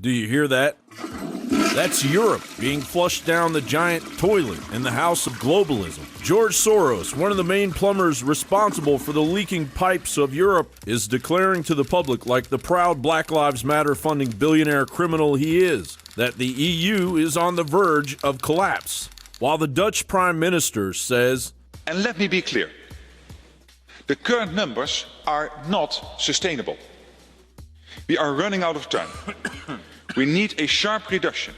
Do you hear that? That's Europe being flushed down the giant toilet in the house of globalism. George Soros, one of the main plumbers responsible for the leaking pipes of Europe, is declaring to the public, like the proud Black Lives Matter funding billionaire criminal he is, that the EU is on the verge of collapse. While the Dutch Prime Minister says, and let me be clear, the current numbers are not sustainable. We are running out of time. We need a sharp reduction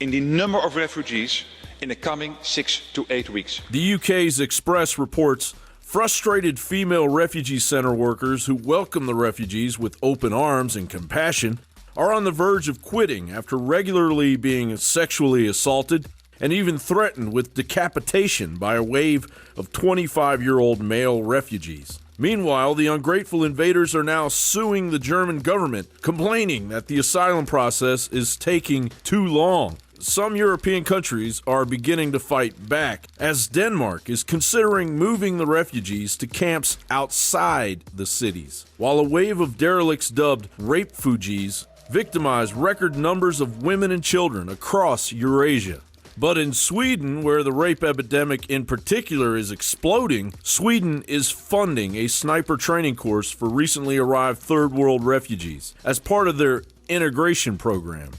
in the number of refugees in the coming 6 to 8 weeks. The UK's Express reports frustrated female refugee center workers who welcome the refugees with open arms and compassion are on the verge of quitting after regularly being sexually assaulted and even threatened with decapitation by a wave of 25-year-old male refugees. Meanwhile, the ungrateful invaders are now suing the German government, complaining that the asylum process is taking too long. Some European countries are beginning to fight back, as Denmark is considering moving the refugees to camps outside the cities, while a wave of derelicts dubbed rape-fugees victimize record numbers of women and children across Eurasia. But in Sweden, where the rape epidemic in particular is exploding, Sweden is funding a sniper training course for recently arrived third world refugees as part of their integration program.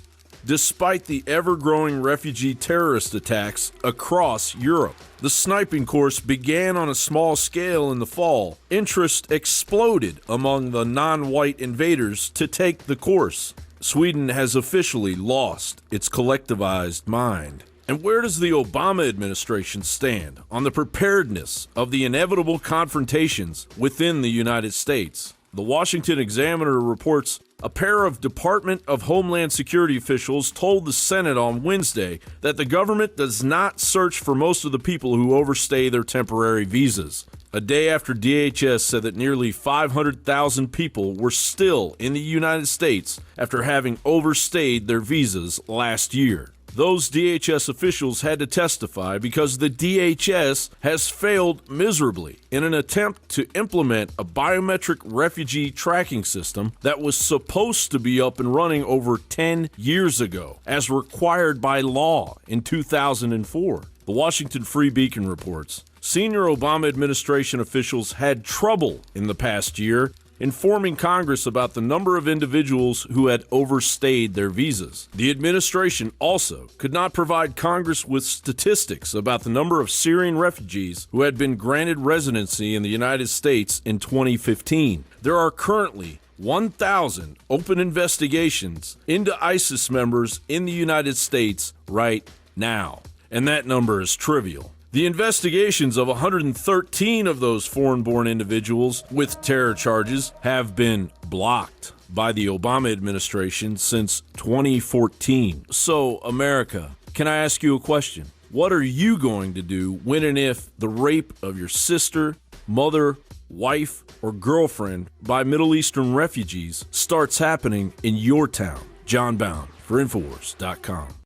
Despite the ever-growing refugee terrorist attacks across Europe, the sniping course began on a small scale in the fall. Interest exploded among the non-white invaders to take the course. Sweden has officially lost its collectivized mind. And where does the Obama administration stand on the preparedness of the inevitable confrontations within the United States? The Washington Examiner reports a pair of Department of Homeland Security officials told the Senate on Wednesday that the government does not search for most of the people who overstay their temporary visas, a day after DHS said that nearly 500,000 people were still in the United States after having overstayed their visas last year. Those DHS officials had to testify because the DHS has failed miserably in an attempt to implement a biometric refugee tracking system that was supposed to be up and running over 10 years ago, as required by law in 2004. The Washington Free Beacon reports, senior Obama administration officials had trouble in the past year informing Congress about the number of individuals who had overstayed their visas. The administration also could not provide Congress with statistics about the number of Syrian refugees who had been granted residency in the United States in 2015. There are currently 1,000 open investigations into ISIS members in the United States right now, and that number is trivial. The investigations of 113 of those foreign-born individuals with terror charges have been blocked by the Obama administration since 2014. So, America, can I ask you a question? What are you going to do when and if the rape of your sister, mother, wife, or girlfriend by Middle Eastern refugees starts happening in your town? John Bound for Infowars.com.